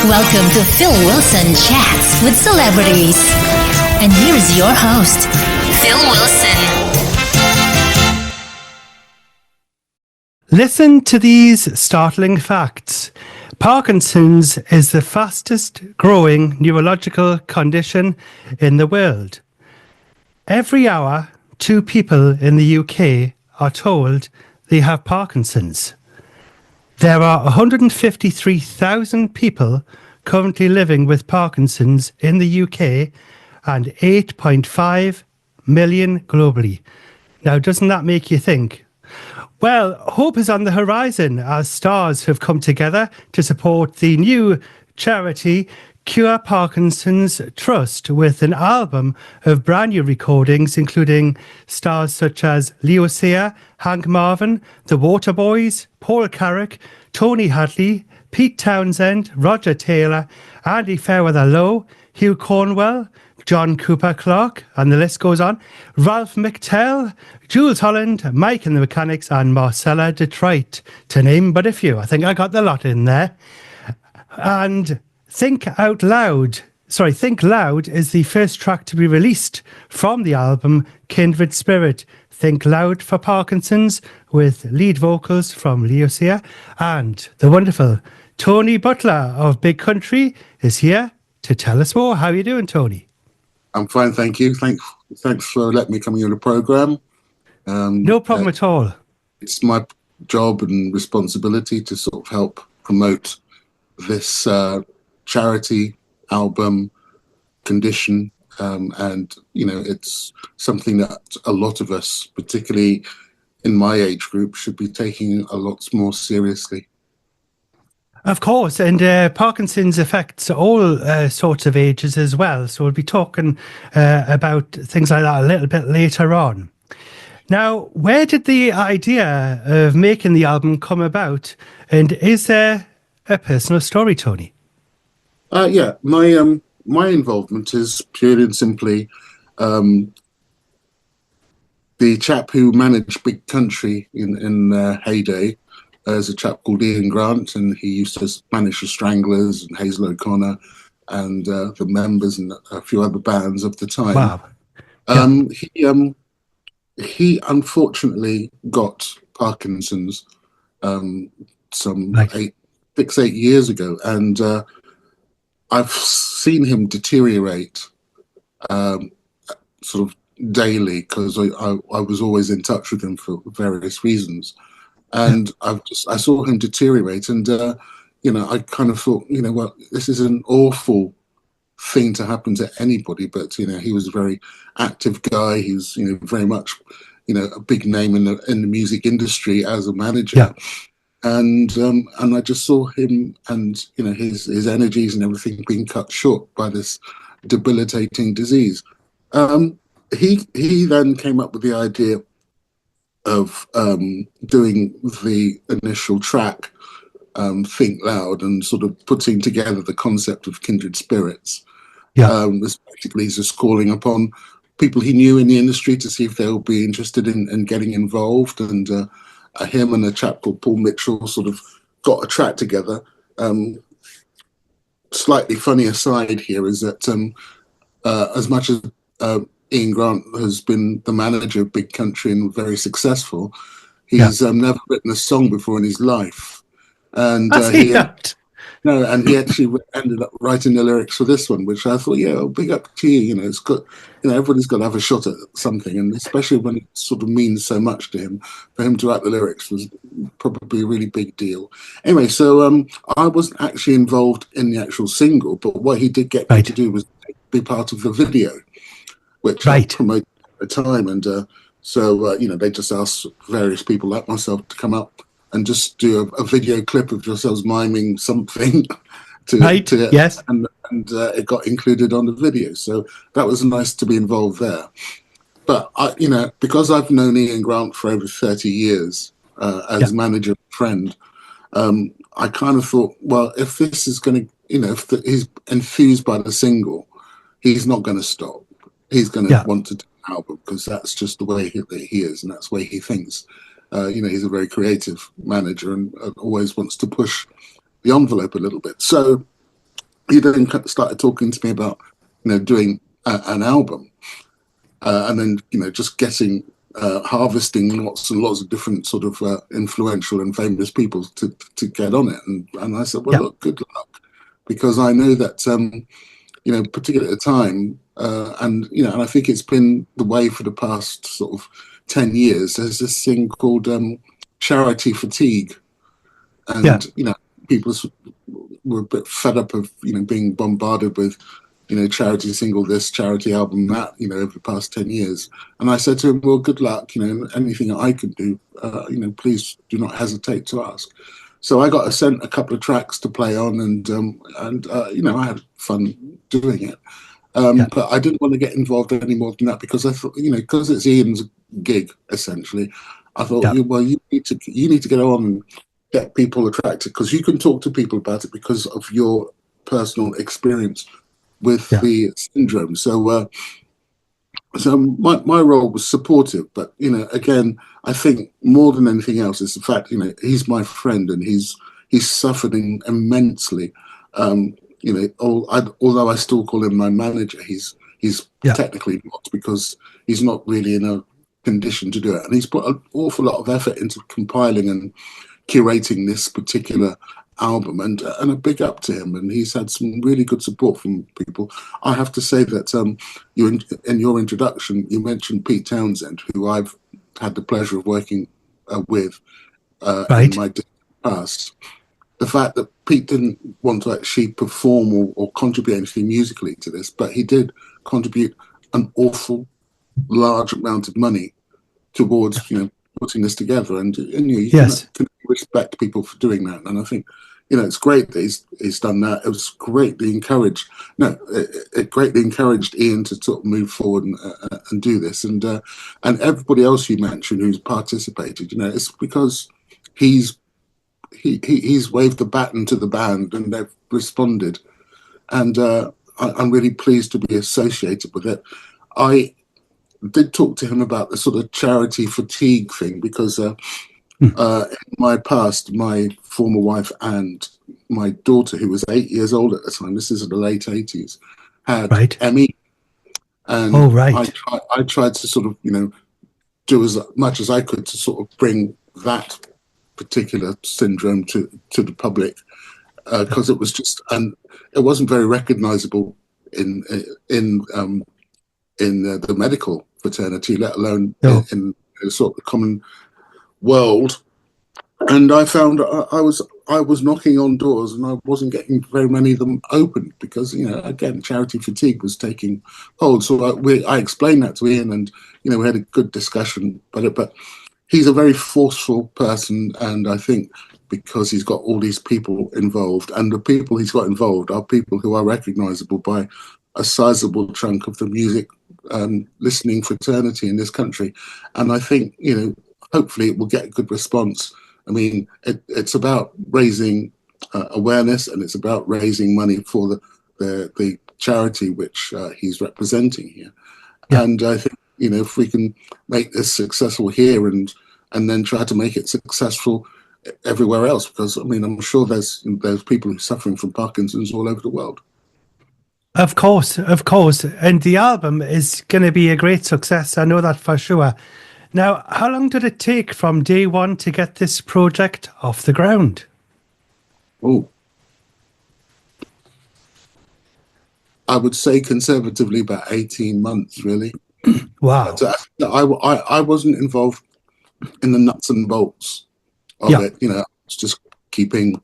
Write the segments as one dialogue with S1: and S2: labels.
S1: Welcome to Phil Wilson Chats with Celebrities. And here's your host, Phil Wilson.
S2: Listen to these startling facts. Parkinson's is the fastest growing neurological condition in the world. Every hour, 2 people in the UK are told they have Parkinson's. There are 153,000 people currently living with Parkinson's in the UK and 8.5 million globally. Now, doesn't that make you think? Well, hope is on the horizon as stars have come together to support the new charity Cure Parkinson's Trust with an album of brand new recordings, including stars such as Leo Sayer, Hank Marvin, The Waterboys, Paul Carrick, Tony Hadley, Pete Townshend, Roger Taylor, Andy Fairweather-Lowe, Hugh Cornwell, John Cooper Clarke, and the list goes on, Ralph McTell, Jules Holland, Mike and the Mechanics, and Marcella Detroit, to name but a few. I think I got the lot in there. And Think Loud is the first track to be released from the album Kindred Spirit. Think Loud for Parkinson's, with lead vocals from Leo Sayer, and the wonderful Tony Butler of Big Country is here to tell us more. How are you doing, Tony?
S3: I'm fine, thank you. Thanks for letting me come on the programme.
S2: No problem at all.
S3: It's my job and responsibility to sort of help promote this charity album condition, and it's something that a lot of us, particularly in my age group, should be taking a lot more seriously.
S2: Of course, and Parkinson's affects all sorts of ages as well, so we'll be talking about things like that a little bit later on. Now, where did the idea of making the album come about, and is there a personal story, Tony?
S3: Yeah, my involvement is purely and simply the chap who managed Big Country in their heyday. There's a chap called Ian Grant, and he used to manage the Stranglers and Hazel O'Connor and the members and a few other bands of the time.
S2: Wow. Yeah.
S3: He unfortunately got Parkinson's some 8 years ago, and I've seen him deteriorate sort of daily, because I was always in touch with him for various reasons, and I saw him deteriorate, and I kind of thought, well, this is an awful thing to happen to anybody, but he was a very active guy. He was very much a big name in the music industry as a manager.
S2: Yeah.
S3: And I just saw him and his energies and everything being cut short by this debilitating disease. He then came up with the idea of doing the initial track, Think Loud, and sort of putting together the concept of Kindred Spirits.
S2: Yeah.
S3: This basically is just calling upon people he knew in the industry to see if they would be interested in getting involved, and him and a chap called Paul Mitchell sort of got a track together. Slightly funny aside here is that as much as Ian Grant has been the manager of Big Country and very successful, he's never written a song before in his life. And and he actually ended up writing the lyrics for this one, which I thought, big up to you. It's good. Everybody's got to have a shot at something, and especially when it sort of means so much to him, for him to write the lyrics was probably a really big deal. Anyway, so I wasn't actually involved in the actual single, but what he did get me to do was be part of the video, which I promoted at the time. And so they just asked various people like myself to come up and just do a video clip of yourselves miming something
S2: Right. Yes.
S3: and it got included on the video. So that was nice to be involved there. But because I've known Ian Grant for over 30 years as manager and friend, I kind of thought, well, if this is going to, if he's enthused by the single, he's not going to stop. He's going to want to do an album, because that's just the way he is, and that's the way he thinks. He's a very creative manager and always wants to push the envelope a little bit. So he then started talking to me about, doing an album, and then, just harvesting lots and lots of different sort of influential and famous people to get on it. And I said, well, look, good luck, because I know that, particularly at the time, and I think it's been the way for the past sort of 10 years, there's this thing called charity fatigue. And, people were a bit fed up of, being bombarded with, charity single this, charity album that, over the past 10 years. And I said to him, well, good luck, anything that I can do, please do not hesitate to ask. So I got sent a couple of tracks to play on, and I had fun doing it. But I didn't want to get involved any more than that, because I thought, because it's Ian's gig, essentially, I thought, well, you need to get on and get people attracted, because you can talk to people about it because of your personal experience with the syndrome. So my role was supportive, but again, I think more than anything else is the fact he's my friend, and he's suffering immensely. Although I still call him my manager, he's technically not, because he's not really in a condition to do it, and he's put an awful lot of effort into compiling and curating this particular album, and a big up to him. And he's had some really good support from people. I have to say that in your introduction, you mentioned Pete Townshend, who I've had the pleasure of working with in my past. The fact that Pete didn't want to actually perform or contribute anything musically to this, but he did contribute an awful large amount of money towards putting this together, and you can respect people for doing that. And I think it's great that he's done that. It was greatly encouraged. It greatly encouraged Ian to sort of move forward and do this, and everybody else you mentioned who's participated. It's because he's waved the baton to the band, and they've responded, and I'm really pleased to be associated with it. I did talk to him about the sort of charity fatigue thing, because in my past, my former wife and my daughter, who was 8 years old at the time, this is in the late 80s, had ME. And I tried to sort of, do as much as I could to sort of bring that particular syndrome to the public, because it was just, and it wasn't very recognizable in the medical fraternity, let alone in sort of the common world. And I found I was knocking on doors, and I wasn't getting very many of them open, because again, charity fatigue was taking hold. So I explained that to Ian, and we had a good discussion about it. But he's a very forceful person, and I think because he's got all these people involved, and the people he's got involved are people who are recognizable by a sizable chunk of the music listening fraternity in this country. And I think, hopefully it will get a good response. I mean, it's about raising awareness, and it's about raising money for the charity which he's representing here. And I think, if we can make this successful here, and then try to make it successful everywhere else, because I mean, I'm sure there's people who are suffering from Parkinson's all over the world.
S2: Of course. And the album is going to be a great success. I know that for sure. Now, how long did it take from day one to get this project off the ground?
S3: Oh, I would say conservatively about 18 months, really.
S2: Wow.
S3: But, I wasn't involved in the nuts and bolts of it. It's just keeping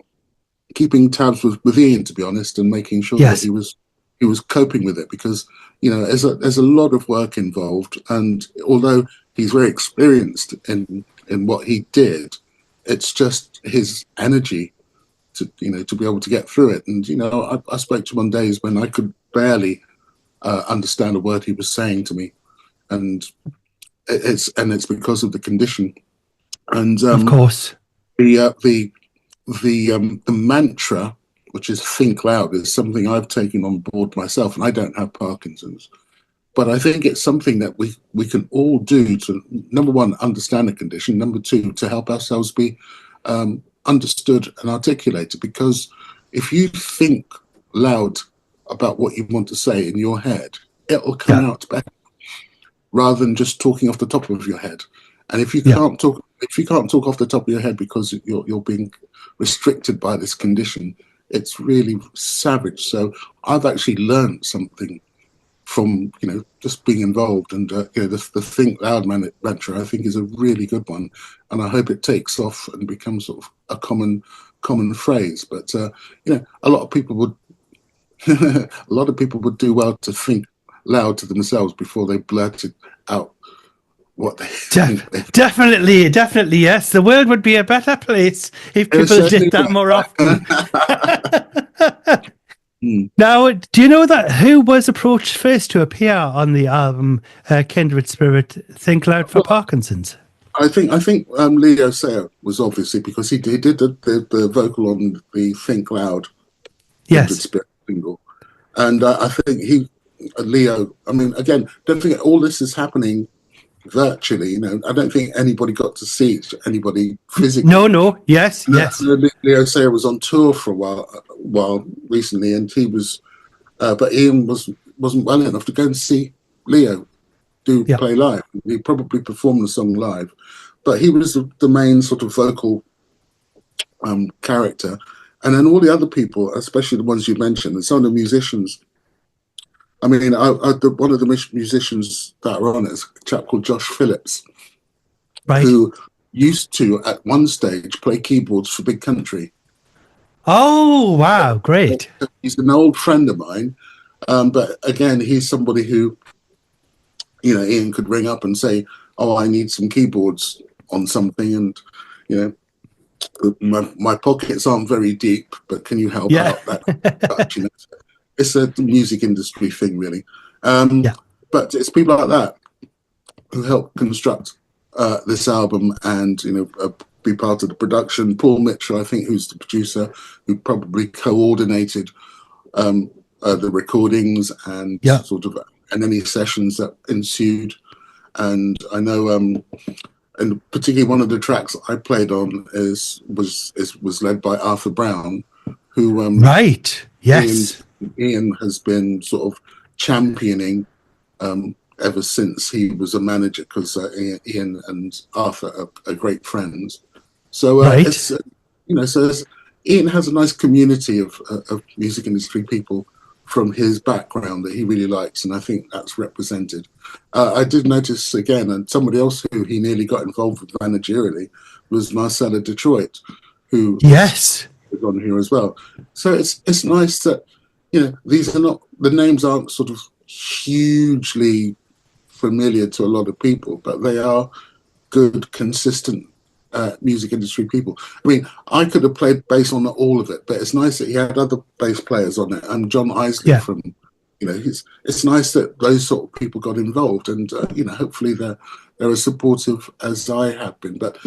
S3: tabs with Ian, to be honest, and making sure that he was coping with it, because there's a lot of work involved, and although he's very experienced in what he did, it's just his energy to be able to get through it. And I spoke to him on days when I could barely understand a word he was saying to me, and it's because of the condition. And
S2: Of course.
S3: the mantra, which is think loud, is something I've taken on board myself, and I don't have Parkinson's. But I think it's something that we can all do to, number one, understand the condition, number two, to help ourselves be understood and articulated. Because if you think loud about what you want to say in your head, it'll come out better, rather than just talking off the top of your head. And if you can't talk off the top of your head because you're being restricted by this condition, it's really savage. So I've actually learned something from just being involved, and the think loud mantra, I think, is a really good one, and I hope it takes off and becomes sort of a common phrase. But a lot of people would do well to think loud to themselves before they blurted out what they think.
S2: Definitely, yes. The world would be a better place if people did that more often. Now, do you know who was approached first to appear on the album Kindred Spirit, Think Loud for Parkinsons?
S3: I think Leo Sayer was, obviously, because he did the vocal on the Think Loud Kindred Spirit single. And I think Leo, I mean, again, don't forget, all this is happening virtually. I don't think anybody got to see anybody physically.
S2: No, yes.
S3: Leo Sayer was on tour for a while recently, and he was, but Ian wasn't well enough to go and see Leo play live. He probably performed the song live, but he was the main sort of vocal character, and then all the other people, especially the ones you mentioned, and some of the musicians. I mean, one of the musicians that are on it is a chap called Josh Phillips, who used to, at one stage, play keyboards for Big Country.
S2: Oh, wow, great.
S3: He's an old friend of mine, but again, he's somebody who, Ian could ring up and say, oh, I need some keyboards on something, and, my pockets aren't very deep, but can you help out that? It's a music industry thing, really. But it's people like that who help construct this album and be part of the production. Paul Mitchell, I think, who's the producer, who probably coordinated the recordings and and any sessions that ensued. And I know, and particularly one of the tracks I played on was led by Arthur Brown, who Ian has been sort of championing ever since he was a manager, because Ian and Arthur are great friends. So Ian has a nice community of music industry people from his background that he really likes, and I think that's represented. I did notice again, and somebody else who he nearly got involved with managerially was Marcella Detroit, who was on here as well. So it's nice that these are not, the names aren't sort of hugely familiar to a lot of people, but they are good, consistent music industry people. I mean, I could have played bass on all of it, but it's nice that he had other bass players on it, and John Isley from, it's nice that those sort of people got involved, and hopefully they're as supportive as I have been. But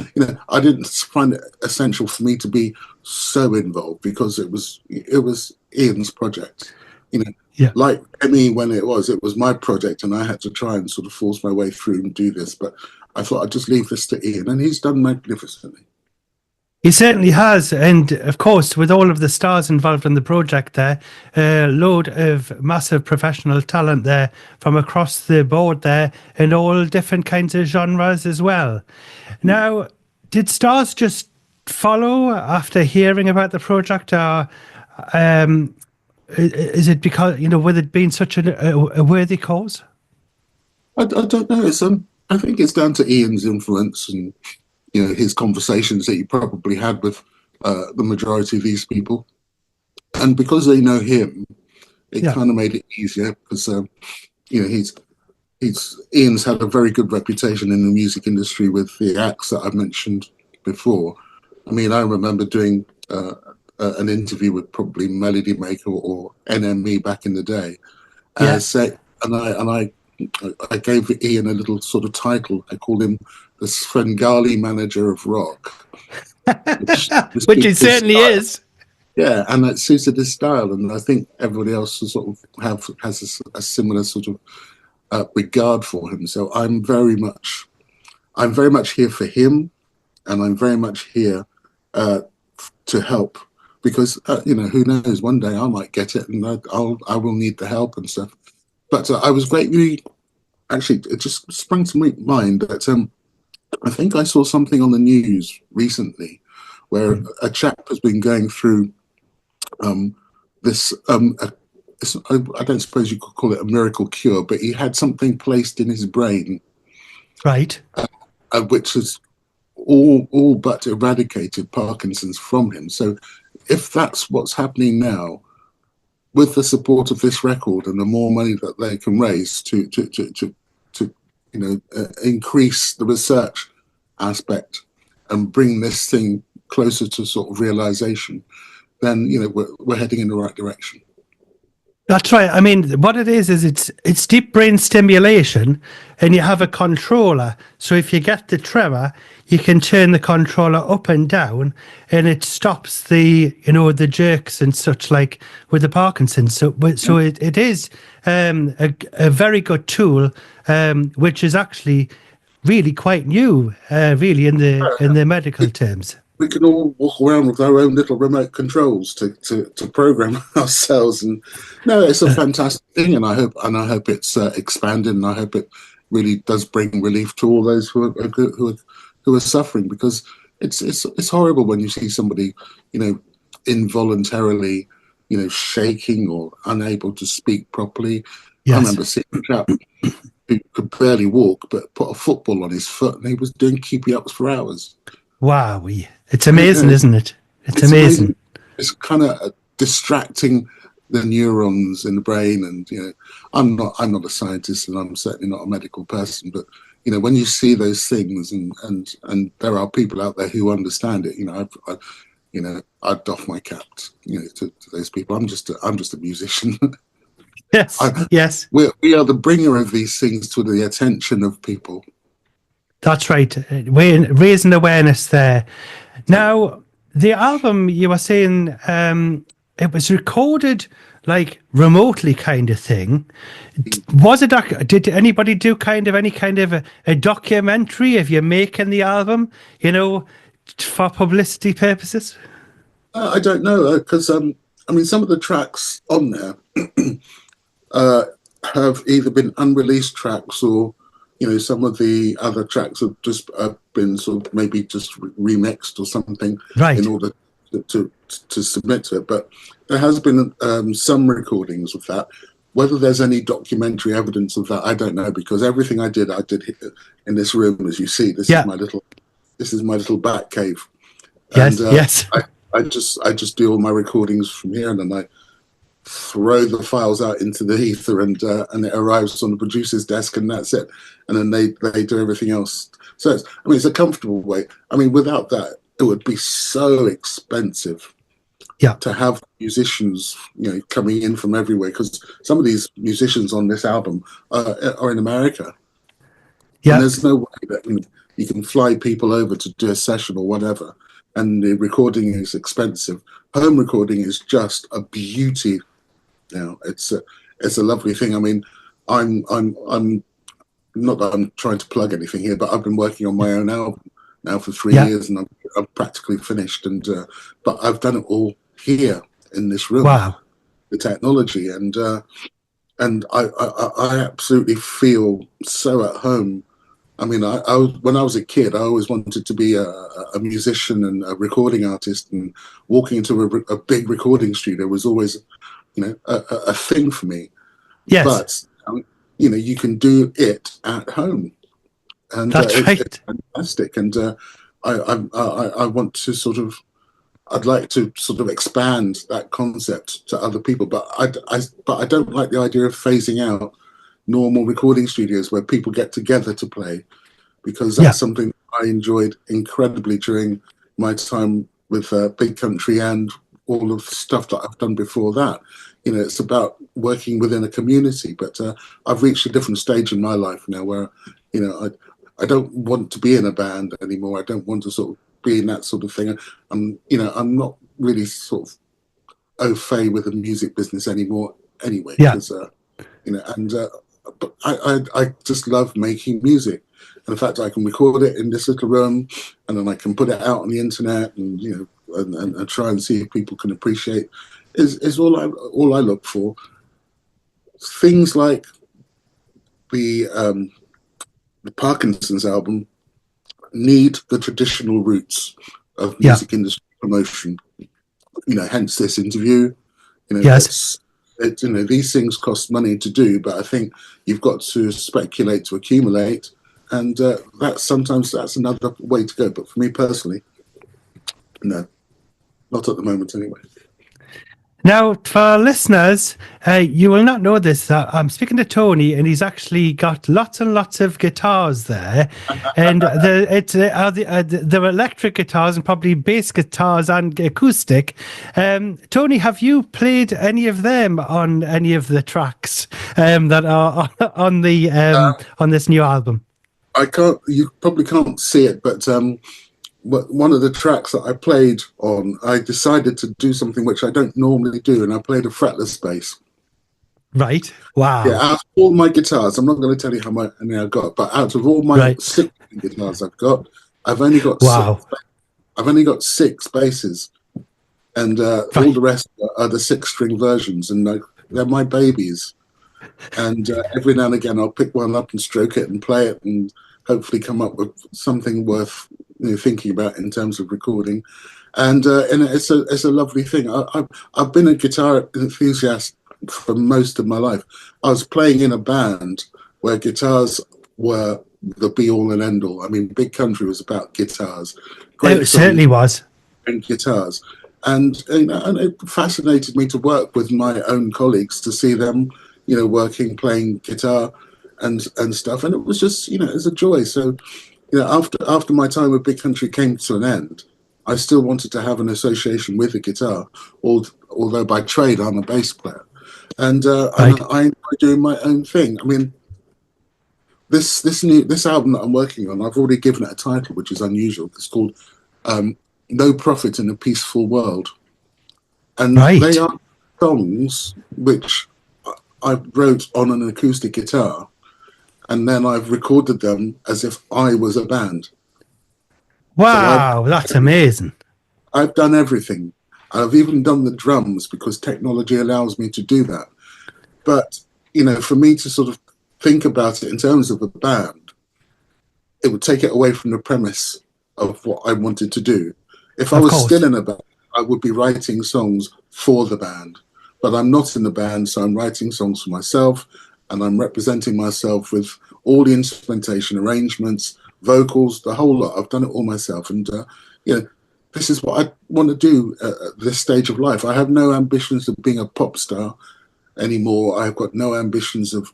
S3: I didn't find it essential for me to be so involved, because it was Ian's project. Like me, when it was my project, and I had to try and sort of force my way through and do this. But I thought I'd just leave this to Ian, and he's done magnificently.
S2: He certainly has, and of course, with all of the stars involved in the project there, a load of massive professional talent there from across the board there, in all different kinds of genres as well. Now, did stars just follow after hearing about the project, or is it because, with it being such a worthy cause?
S3: I don't know. I think it's down to Ian's influence and his conversations that he probably had with the majority of these people, and because they know him, it kind of made it easier, because Ian's had a very good reputation in the music industry with the acts that I've mentioned before, I mean, I remember doing an interview with probably Melody Maker or NME back in the day.
S2: Yeah.
S3: I gave Ian a little sort of title. I called him the Svengali manager of rock, which
S2: Which
S3: suited
S2: it
S3: his
S2: certainly
S3: style.
S2: is.
S3: Yeah, and that suited his style, and I think everybody else has a similar sort of regard for him. So I'm very much here for him, and I'm very much here to help, because who knows, one day I might get it, and I will need the help and stuff. But I was greatly, actually, it just sprang to my mind that I think I saw something on the news recently where a chap has been going through this. I don't suppose you could call it a miracle cure, but he had something placed in his brain,
S2: Right.
S3: which has all but eradicated Parkinson's from him. So, if that's what's happening now, with the support of this record and the more money that they can raise to increase the research aspect and bring this thing closer to sort of realization, then we're heading in the right direction.
S2: That's right. I mean, what it is it's deep brain stimulation, and you have a controller. So if you get the tremor, you can turn the controller up and down, and it stops the jerks and such, like with the Parkinson's. So it is a very good tool, which is actually really quite new, really in the medical terms.
S3: We can all walk around with our own little remote controls to program ourselves, and no, it's a fantastic thing, and I hope it's expanded, and I hope it really does bring relief to all those who are suffering, because it's horrible when you see somebody involuntarily shaking or unable to speak properly.
S2: Yes.
S3: I remember seeing a chap who could barely walk but put a football on his foot, and he was doing keepy ups for hours.
S2: Wow, it's amazing, isn't it? It's amazing.
S3: It's kind of distracting the neurons in the brain, and I'm not a scientist, and I'm certainly not a medical person, but when you see those things, and there are people out there who understand it, I'd doff my cap, to those people. I'm just a musician.
S2: Yes, yes.
S3: We are the bringer of these things to the attention of people.
S2: That's right. Raising awareness there. Now, the album, you were saying, it was recorded like remotely, kind of thing. Was it? Did anybody do any kind of a documentary of you making the album? For publicity purposes.
S3: I don't know, because some of the tracks on there have either been unreleased tracks, or some of the other tracks have just been sort of maybe just remixed or something,
S2: right,
S3: in order to submit to it. But there has been some recordings of that. Whether there's any documentary evidence of that, I don't know, because everything I did in this room, as you see. This is my little bat cave.
S2: Yes,
S3: and,
S2: yes.
S3: I just do all my recordings from here, and then I throw the files out into the ether, and it arrives on the producer's desk, and that's it. And then they do everything else. So it's a comfortable way. I mean, without that, it would be so expensive.
S2: Yeah.
S3: To have musicians, coming in from everywhere, because some of these musicians on this album are in America. Yeah. And there's no way that you can fly people over to do a session or whatever. And the recording is expensive. Home recording is just a beauty. It's a lovely thing. I mean, I'm not that I'm trying to plug anything here, but I've been working on my own album now for 3 years, and I'm practically finished. And but I've done it all here in this room.
S2: Wow.
S3: The technology, and I absolutely feel so at home. I mean, when I was a kid, I always wanted to be a musician and a recording artist, and walking into a big recording studio was always, a thing for me.
S2: Yes.
S3: But you can do it at home, and
S2: that's right.
S3: It's fantastic. And I want to I'd like to sort of expand that concept to other people, but I don't like the idea of phasing out normal recording studios where people get together to play, because that's something I enjoyed incredibly during my time with Big Country and all of the stuff that I've done before that. It's about working within a community. But I've reached a different stage in my life now where, I don't want to be in a band anymore. I don't want to sort of be in that sort of thing. I'm not really sort of au fait with the music business anymore anyway.
S2: Yeah.
S3: Because, but I just love making music. And the fact I can record it in this little room and then I can put it out on the internet and, and try and see if people can appreciate is all I look for. Things like the Parkinsons album need the traditional roots of music industry promotion. Hence this interview.
S2: Yes.
S3: These things cost money to do, but I think you've got to speculate to accumulate, and that's another way to go. But for me personally, no, not at the moment anyway.
S2: Now, for listeners, you will not know this. I'm speaking to Tony, and he's actually got lots and lots of guitars there, and they're electric guitars and probably bass guitars and acoustic. Tony, have you played any of them on any of the tracks that are on the on this new album?
S3: I can't. You probably can't see it, but one of the tracks that I played on, I decided to do something which I don't normally do, and I played a fretless bass.
S2: Right. Wow.
S3: Yeah, out of all my guitars, I'm not going to tell you how many I've got, but out of all my 6 guitars I've got, I've only got six basses, and all the rest are the 6-string versions, and they're my babies. And every now and again, I'll pick one up and stroke it and play it, and hopefully come up with something worth thinking about in terms of recording. And it's a lovely thing. I've been a guitar enthusiast for most of my life. I was playing in a band where guitars were the be-all and end-all. I mean, Big Country was about guitars.
S2: It certainly was.
S3: And guitars. And it fascinated me to work with my own colleagues, to see them, working, playing guitar and stuff. And it was just, it was a joy. So, after my time with Big Country came to an end, I still wanted to have an association with the guitar, although by trade I'm a bass player. And I enjoy doing my own thing. I mean, this album that I'm working on, I've already given it a title, which is unusual. It's called No Profit in a Peaceful World. And they are songs which I wrote on an acoustic guitar, and then I've recorded them as if I was a band.
S2: Wow, so that's amazing.
S3: I've done everything. I've even done the drums because technology allows me to do that. But, for me to sort of think about it in terms of a band, it would take it away from the premise of what I wanted to do. If I was still in a band, I would be writing songs for the band. But I'm not in the band, so I'm writing songs for myself, and I'm representing myself with all the instrumentation, arrangements, vocals, the whole lot. I've done it all myself. And, this is what I want to do at this stage of life. I have no ambitions of being a pop star anymore. I've got no ambitions of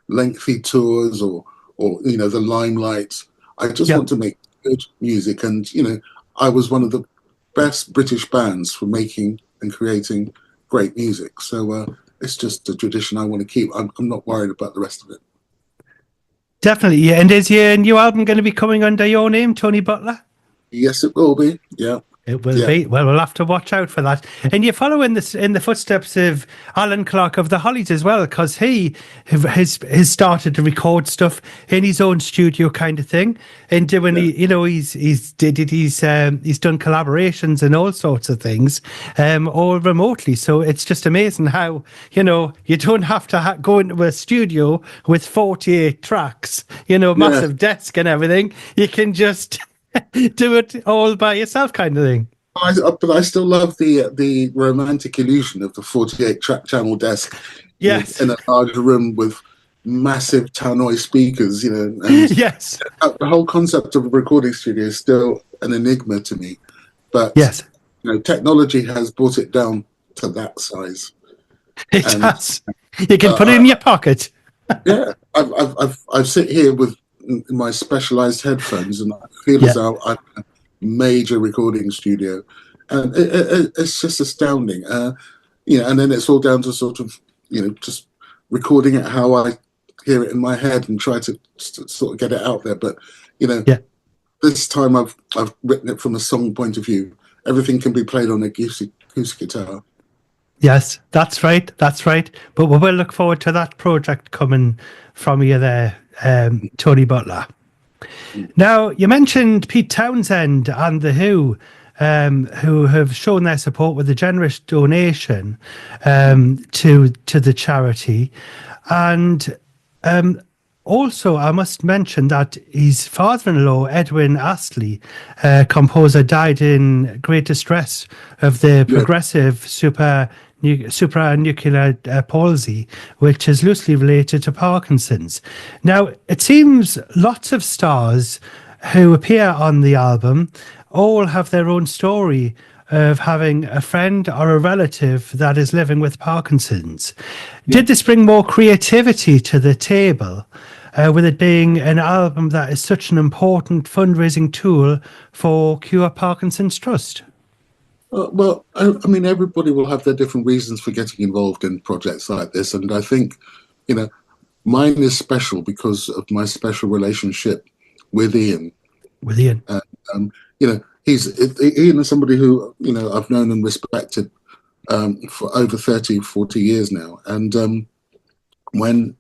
S3: lengthy tours or the limelight. I just want to make good music. And, I was one of the best British bands for making and creating great music. So it's just a tradition I want to keep. I'm not worried about the rest of it.
S2: Definitely. Yeah. And is your new album going to be coming under your name, Tony Butler?
S3: Yes, it will be. Yeah.
S2: It will be. Well, we'll have to watch out for that. And you're following this in the footsteps of Alan Clark of the Hollies as well, because he has started to record stuff in his own studio, kind of thing, and doing he's done collaborations and all sorts of things, all remotely. So it's just amazing how you don't have to go into a studio with 48 tracks, massive desk and everything. You can just do it all by yourself, kind of thing.
S3: But I still love the romantic illusion of the 48-track channel desk.
S2: Yes,
S3: in a large room with massive tannoy speakers. And
S2: yes,
S3: the whole concept of a recording studio is still an enigma to me. But
S2: yes,
S3: technology has brought it down to that size.
S2: It has. You can put it in your pocket.
S3: Yeah, I sit here with my specialized headphones, and I feel as though I'm major recording studio, and it's just astounding. And then it's all down to sort of, just recording it how I hear it in my head and try to sort of get it out there. But
S2: Yeah.
S3: this time I've written it from a song point of view. Everything can be played on a acoustic guitar.
S2: Yes, that's right. That's right. But we will look forward to that project coming from you there, Tony Butler. Now, you mentioned Pete Townshend and The Who have shown their support with a generous donation to the charity. And also, I must mention that his father-in-law, Edwin Astley, composer, died in great distress of the progressive supranuclear palsy, which is loosely related to Parkinson's. Now, it seems lots of stars who appear on the album all have their own story of having a friend or a relative that is living with Parkinson's. Did this bring more creativity to the table, with it being an album that is such an important fundraising tool for Cure Parkinson's Trust?
S3: Well, I mean, everybody will have their different reasons for getting involved in projects like this, and I think, mine is special because of my special relationship with Ian. Ian is somebody who I've known and respected for over 30, 40 years now, and when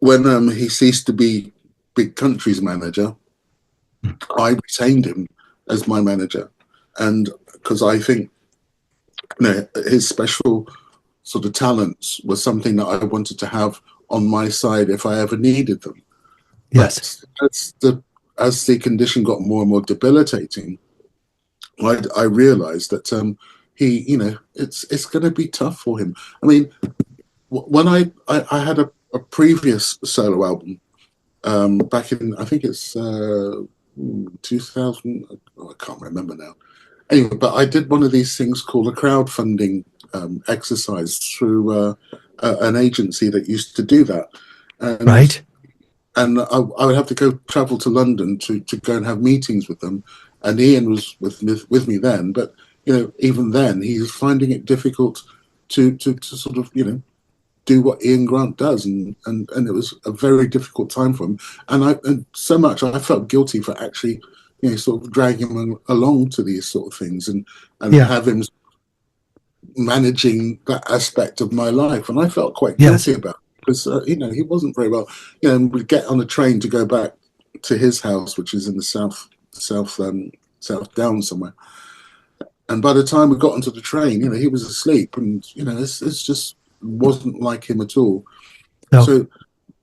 S3: he ceased to be Big Country's manager, I retained him as my manager, and because I think his special sort of talents was something that I wanted to have on my side if I ever needed them.
S2: Yes.
S3: But as the condition got more and more debilitating, I realized that he, it's going to be tough for him. I mean, when I had a previous solo album back in, I think it's 2000, I can't remember now. Anyway, but I did one of these things called a crowdfunding exercise through an agency that used to do that. And,
S2: right.
S3: And I would have to travel to London to go and have meetings with them. And Ian was with me then, but even then he was finding it difficult to sort of do what Ian Grant does, and it was a very difficult time for him. And so much I felt guilty for actually sort of dragging him along to these sort of things and have him managing that aspect of my life, and I felt quite guilty about it because he wasn't very well. We'd get on a train to go back to his house, which is in the South Down somewhere. And by the time we got onto the train, he was asleep, and it's just wasn't like him at all. No. So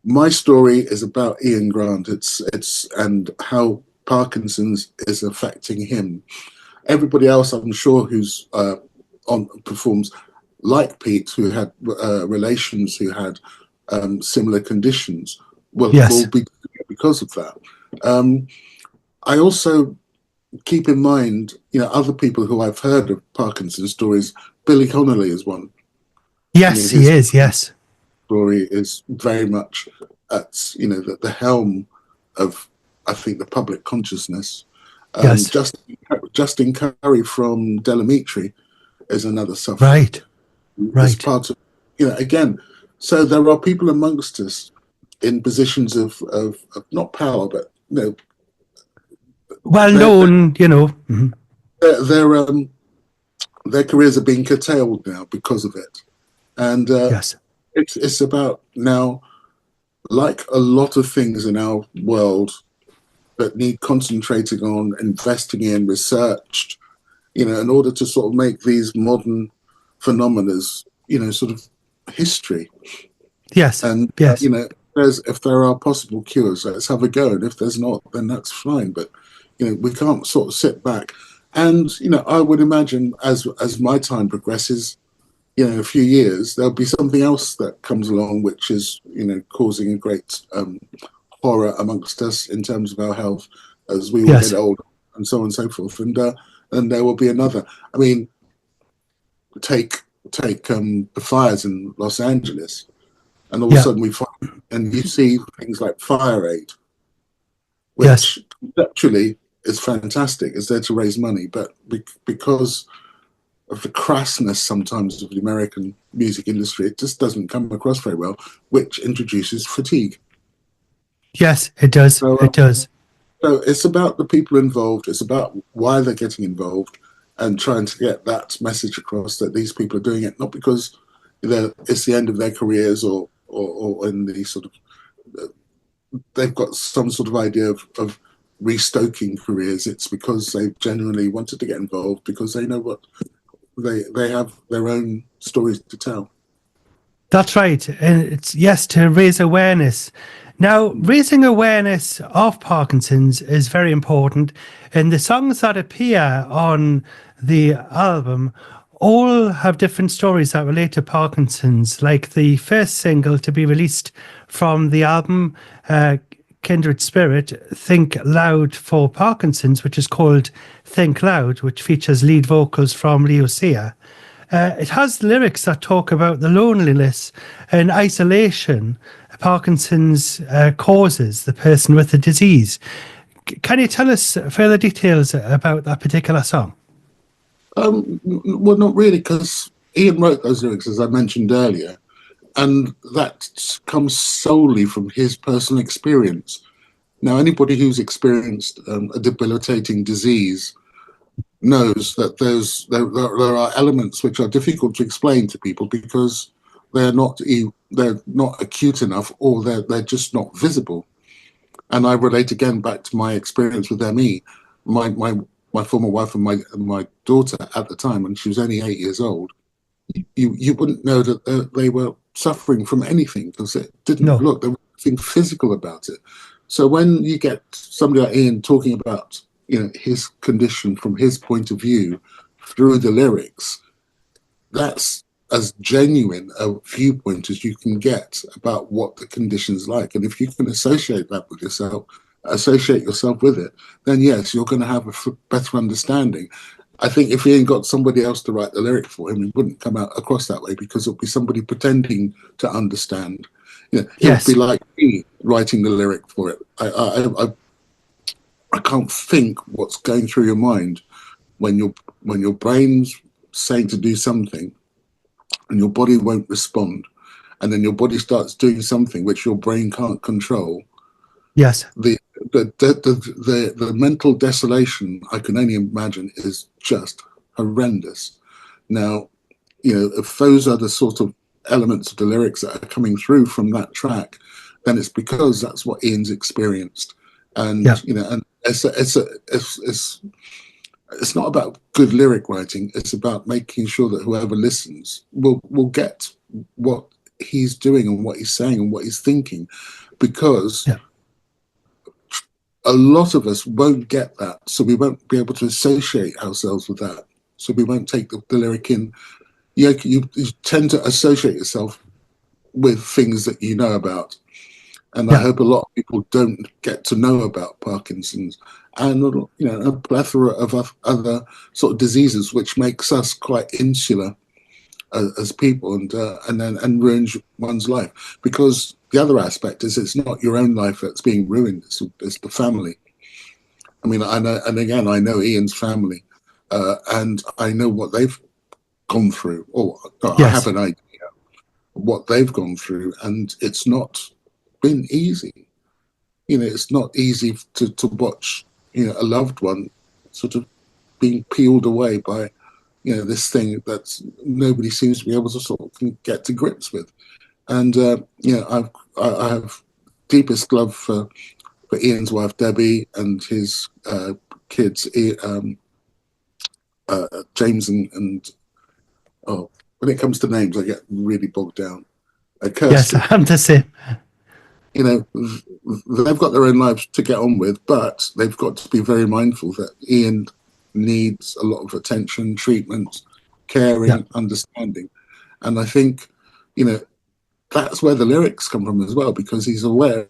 S3: my story is about Ian Grant. It's and how Parkinson's is affecting him. Everybody else, I'm sure, who's performs like Pete, who had relations who had similar conditions, will be because of that. I also keep in mind, other people who I've heard of Parkinson's stories. Billy Connolly is one.
S2: Yes, he is. Yes,
S3: story is very much at the helm of, I think, the public consciousness. Yes. Justin Curry from Delamitri is another sufferer.
S2: Right.
S3: It's part of again. So there are people amongst us in positions of not power, but
S2: well known. Mm-hmm.
S3: Their careers are being curtailed now because of it. And it's about now, like a lot of things in our world that need concentrating on, investing in, researched, in order to sort of make these modern phenomena, sort of history.
S2: Yes.
S3: And,
S2: yes.
S3: If there are possible cures, let's have a go. And if there's not, then that's fine. But, we can't sort of sit back. And, I would imagine as my time progresses, in a few years, there'll be something else that comes along, which is, causing a great horror amongst us in terms of our health as we all get older, and so on and so forth. And there will be another. I mean, take the fires in Los Angeles, and all of a sudden we find, and you see things like Fire Aid, which conceptually is fantastic. It's there to raise money, but because of the crassness sometimes of the American music industry, it just doesn't come across very well, which introduces fatigue.
S2: Yes, it does.
S3: So,
S2: It does.
S3: so it's about the people involved. It's about why they're getting involved and trying to get that message across that these people are doing it, not because it's the end of their careers or in the sort of, they've got some sort of idea of restoking careers. It's because they genuinely wanted to get involved because they know what they have their own stories to tell.
S2: That's right. And it's, yes, to raise awareness. Now, raising awareness of Parkinson's is very important. And the songs that appear on the album all have different stories that relate to Parkinson's, like the first single to be released from the album, Kindred Spirit, Think Loud for Parkinson's, which is called Think Loud, which features lead vocals from Leo Sia. It has lyrics that talk about the loneliness and isolation Parkinson's causes the person with the disease. Can you tell us further details about that particular song?
S3: Well, not really, because Ian wrote those lyrics, as I mentioned earlier, and that comes solely from his personal experience. Now, anybody who's experienced a debilitating disease knows that there are elements which are difficult to explain to people because they're not acute enough, or they're just not visible. And I relate again back to my experience with ME. My former wife and my daughter at the time, when she was only 8 years old, you wouldn't know that they were suffering from anything because it didn't look, there was nothing physical about it. So when you get somebody like Ian talking about his condition from his point of view through the lyrics, that's as genuine a viewpoint as you can get about what the condition's like. And if you can associate that with yourself, associate yourself with it, then yes, you're going to have a better understanding. I think if Ian got somebody else to write the lyric for him, it wouldn't come out across that way because it would be somebody pretending to understand. It would be like me writing the lyric for it. I can't think what's going through your mind when your brain's saying to do something and your body won't respond, and then your body starts doing something which your brain can't control.
S2: Yes.
S3: The mental desolation I can only imagine is just horrendous. Now, if those are the sort of elements of the lyrics that are coming through from that track, then it's because that's what Ian's experienced. And and it's not about good lyric writing. It's about making sure that whoever listens will get what he's doing and what he's saying and what he's thinking, because a lot of us won't get that, so we won't be able to associate ourselves with that. So we won't take the lyric in. You tend to associate yourself with things that you know about. And I hope a lot of people don't get to know about Parkinson's and a plethora of other sort of diseases, which makes us quite insular as people, and ruins one's life. Because the other aspect is it's not your own life that's being ruined; it's the family. I mean, I know Ian's family, and I know what they've gone through, or I have an idea of what they've gone through, and it's not been easy. It's not easy to watch a loved one sort of being peeled away by this thing that nobody seems to be able to sort of get to grips with. And I have deepest love for Ian's wife Debbie and his kids, James and when it comes to names I get really bogged down.
S2: Yes, I'm the same.
S3: They've got their own lives to get on with, but they've got to be very mindful that Ian needs a lot of attention, treatment, caring, understanding. And I think, that's where the lyrics come from as well, because he's aware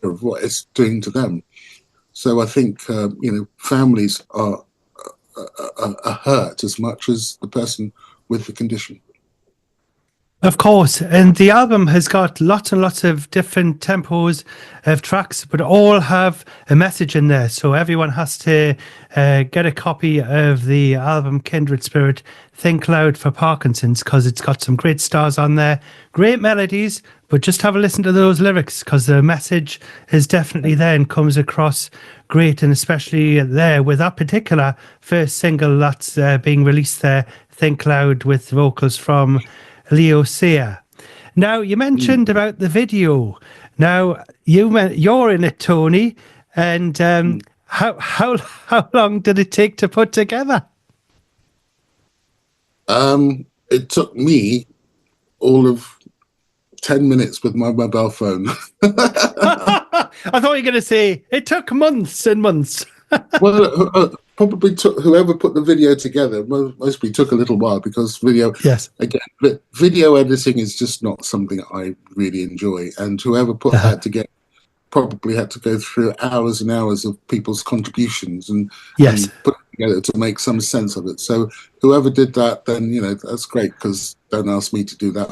S3: of what it's doing to them. So I think, families are hurt as much as the person with the condition.
S2: Of course, and the album has got lots and lots of different tempos of tracks, but all have a message in there. So everyone has to get a copy of the album Kindred Spirit, Think Loud for Parkinsons, because it's got some great stars on there, great melodies, but just have a listen to those lyrics because the message is definitely there and comes across great, and especially there with that particular first single that's being released there, Think Loud, with vocals from Leo Sayer. Now, you mentioned about the video. Now, you're in it, Tony, and how long did it take to put together?
S3: It took me all of 10 minutes with my mobile phone.
S2: I thought you were going to say it took months and months.
S3: Well, probably took whoever put the video together. Mostly took a little while because
S2: Yes.
S3: Again, video editing is just not something I really enjoy, and whoever put that together probably had to go through hours and hours of people's contributions and put it together to make some sense of it. So whoever did that, then that's great, because don't ask me to do that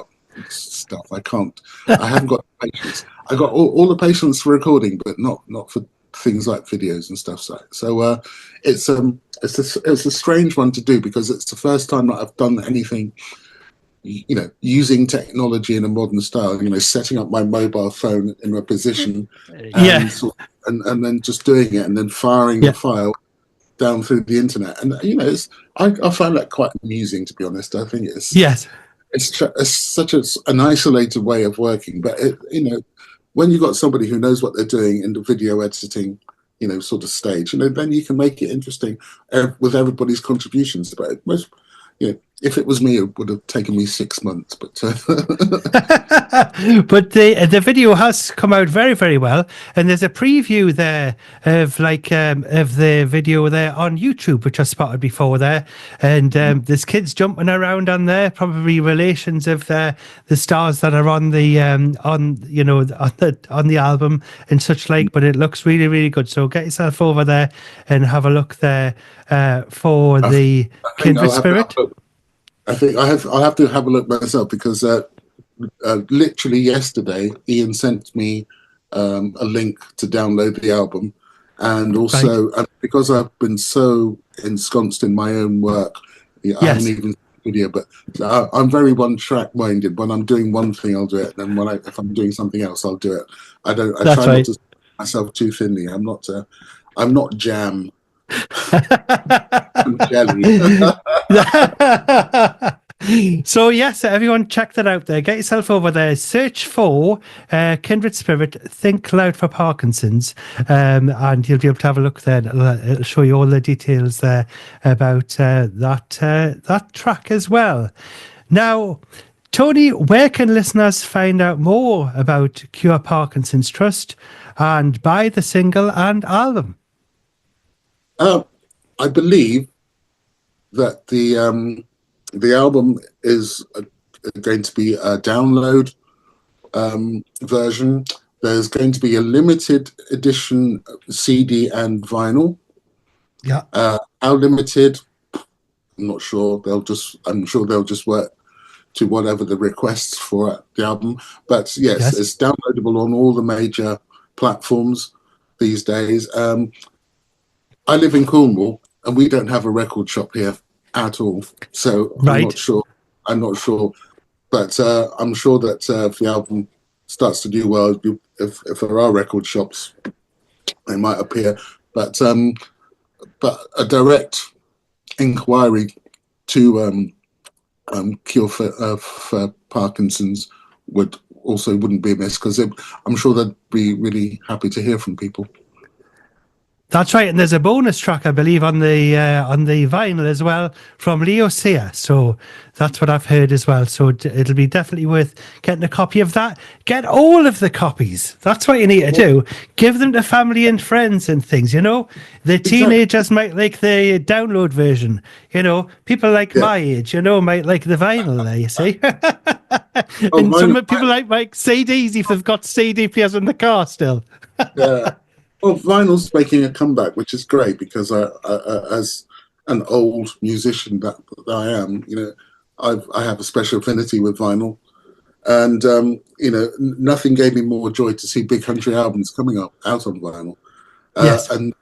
S3: stuff. I can't. I haven't got the patience. I got all the patience for recording, but not for things like videos and stuff. So it's a strange one to do, because it's the first time that I've done anything, using technology in a modern style. Setting up my mobile phone in a position, and then just doing it, and then firing the file down through the internet. And I find that quite amusing, to be honest. I think it's such an isolated way of working, but when you've got somebody who knows what they're doing in the video editing, sort of stage, then you can make it interesting with everybody's contributions. But if it was me, it would have taken me 6 months. But
S2: but the video has come out very, very well, and there's a preview there of of the video there on YouTube, which I spotted before there, and there's kids jumping around on there, probably relations of the stars that are on the on the album and such like. But it looks really, really good. So get yourself over there and have a look there for the Kindred Spirit.
S3: I think I'll have to have a look myself, because literally yesterday Ian sent me a link to download the album, and also because I've been so ensconced in my own work, I haven't even seen the video. But I'm very one-track minded. When I'm doing one thing, I'll do it, and then if I'm doing something else, I'll do it. I try not to spread myself too thinly. I'm not jam. Jelly.
S2: So yes, everyone check that out there. Get yourself over there. Search for Kindred Spirit, Think Loud for Parkinsons, and you'll be able to have a look there. It'll show you all the details there about that track as well. Now, Tony, where can listeners find out more about Cure Parkinson's Trust and buy the single and album?
S3: I believe that the album is going to be a download version. There's going to be a limited edition CD and vinyl.
S2: Yeah.
S3: How limited? I'm not sure. I'm sure they'll just work to whatever the requests for the album. But yes, it's downloadable on all the major platforms these days. I live in Cornwall, and we don't have a record shop here at all, so I'm not sure. But I'm sure that if the album starts to do well, if there are record shops, they might appear. But a direct inquiry to Cure for Parkinson's wouldn't be amiss, because I'm sure they'd be really happy to hear from people.
S2: That's right, and there's a bonus track, I believe, on the vinyl as well from Leo Sayer. So that's what I've heard as well. So it'll be definitely worth getting a copy of that. Get all of the copies. That's what you need to do. Give them to family and friends and things. The teenagers might like the download version. People like my age, might like the vinyl there. You see, and some people like CDs if they've got CD players in the car still.
S3: Yeah. Well, vinyl's making a comeback, which is great, because as an old musician that I am, I have a special affinity with vinyl. And nothing gave me more joy to see big country albums coming out on vinyl.
S2: Yes.
S3: And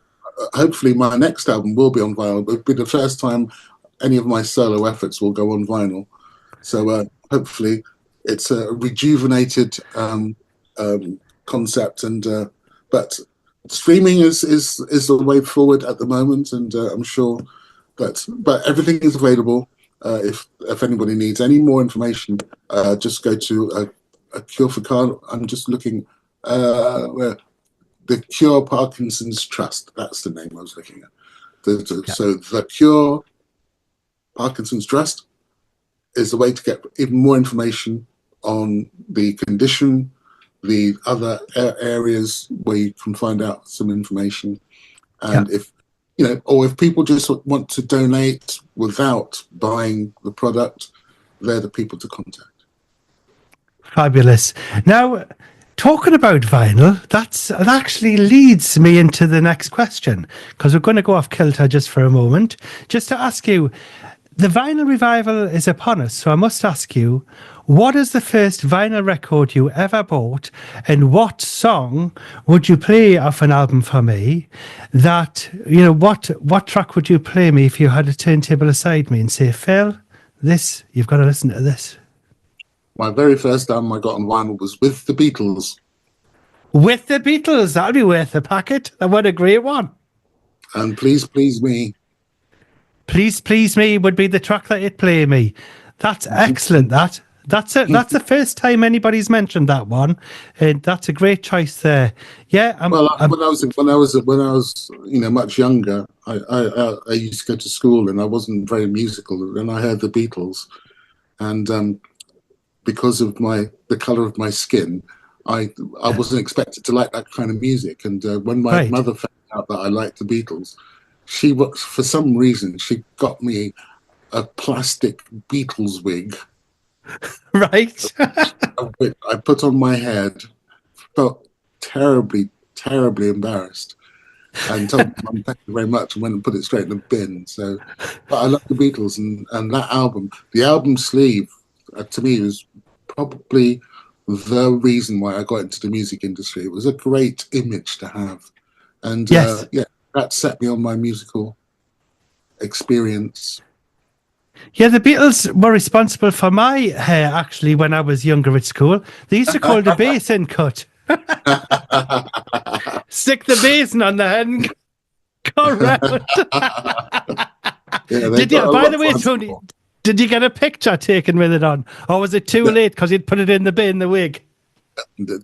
S3: hopefully my next album will be on vinyl. It'll be the first time any of my solo efforts will go on vinyl. So hopefully it's a rejuvenated concept, but streaming is the way forward at the moment, and I'm sure but everything is available. If anybody needs any more information, just go to a Cure for Car. I'm just looking where the Cure Parkinsons Trust. That's the name I was looking at. So the Cure Parkinsons Trust is the way to get even more information on the condition, the other areas where you can find out some information, and if people just want to donate without buying the product, they're the people to contact.
S2: Fabulous. Now, talking about vinyl, that actually leads me into the next question, because we're going to go off kilter just for a moment, just to ask you, the vinyl revival is upon us, so I must ask you, what is the first vinyl record you ever bought, and what song would you play off an album for me? That, what track would you play me if you had a turntable beside me and say, Phil, you've got to listen to this?
S3: My very first album I got on vinyl was with the Beatles.
S2: With the Beatles, that'll be worth a packet. What a great one.
S3: And Please Please Me.
S2: Please Please Me would be the track that you'd play me. That's excellent, that. That's it. That's the first time anybody's mentioned that one, and that's a great choice there. Yeah.
S3: When I was much younger, I used to go to school and I wasn't very musical, and I heard the Beatles, and because of the color of my skin, I wasn't expected to like that kind of music. And when my mother found out that I liked the Beatles, for some reason she got me a plastic Beatles wig.
S2: Right.
S3: I put on my head, felt terribly, terribly embarrassed, and told Mum thank you very much, and went and put it straight in the bin. So, but I love the Beatles, and that album, the album sleeve, to me was probably the reason why I got into the music industry. It was a great image to have, and that set me on my musical experience.
S2: Yeah, the Beatles were responsible for my hair, actually, when I was younger at school. They used to call the basin cut. Stick the basin on the head and go around. By the way, Tony, did you get a picture taken with it on? Or was it too late because you'd put it in the bin, the wig?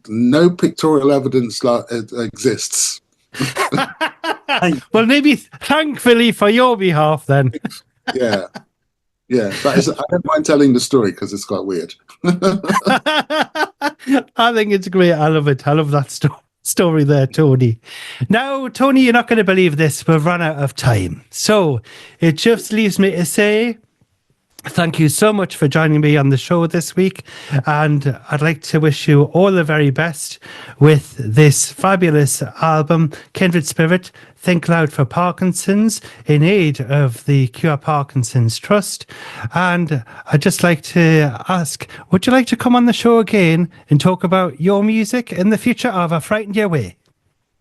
S3: No pictorial evidence exists.
S2: Well, maybe thankfully for your behalf, then.
S3: Yeah, I don't mind telling the story because it's quite weird.
S2: I think it's great. I love it. I love that story there, Tony. Now, Tony, you're not going to believe this. We've run out of time. So it just leaves me to say thank you so much for joining me on the show this week. And I'd like to wish you all the very best with this fabulous album, Kindred Spirit, Think Loud for Parkinsons, in aid of the Cure Parkinsons Trust. And I'd just like to ask, would you like to come on the show again and talk about your music in the future, or have I frightened you away?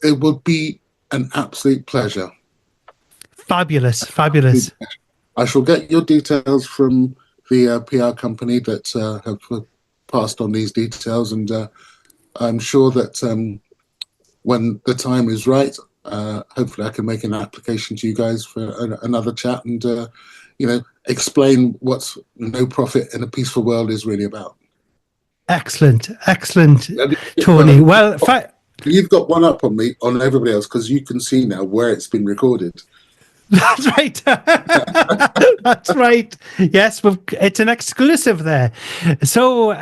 S3: It would be an absolute pleasure.
S2: Fabulous, fabulous.
S3: I shall get your details from the PR company that have passed on these details, and I'm sure that when the time is right, hopefully I can make an application to you guys for another chat and explain what no profit in a peaceful world is really about. Excellent,
S2: Tony. Well,
S3: you've got one up on me, on everybody else, because you can see now where it's been recorded.
S2: That's right. That's right. Yes, it's an exclusive there. So,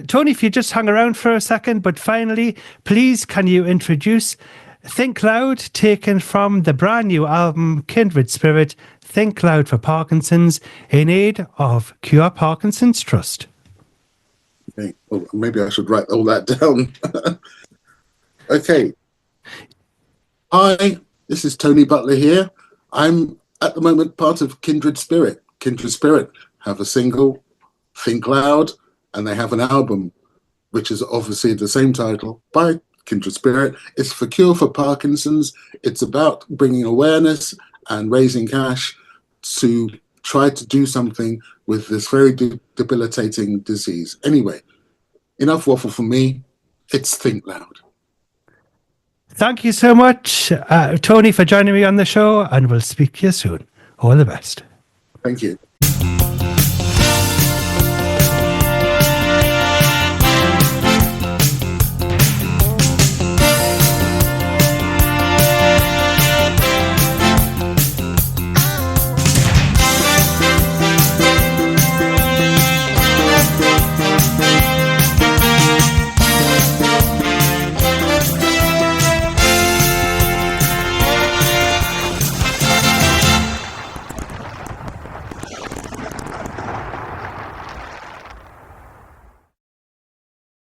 S2: Tony, if you just hang around for a second, but finally, please, can you introduce Think Loud, taken from the brand new album, Kindred Spirit, Think Loud for Parkinsons, in aid of Cure Parkinsons Trust.
S3: Okay. Well, maybe I should write all that down. Okay. Hi, this is Tony Butler here. I'm at the moment part of Kindred Spirit. Kindred Spirit have a single, Think Loud, and they have an album, which is obviously the same title by Kindred Spirit. It's for Cure for Parkinson's. It's about bringing awareness and raising cash to try to do something with this very debilitating disease. Anyway, enough waffle from me. It's Think Loud.
S2: Thank you so much, Tony, for joining me on the show, and we'll speak to you soon. All the best.
S3: Thank you.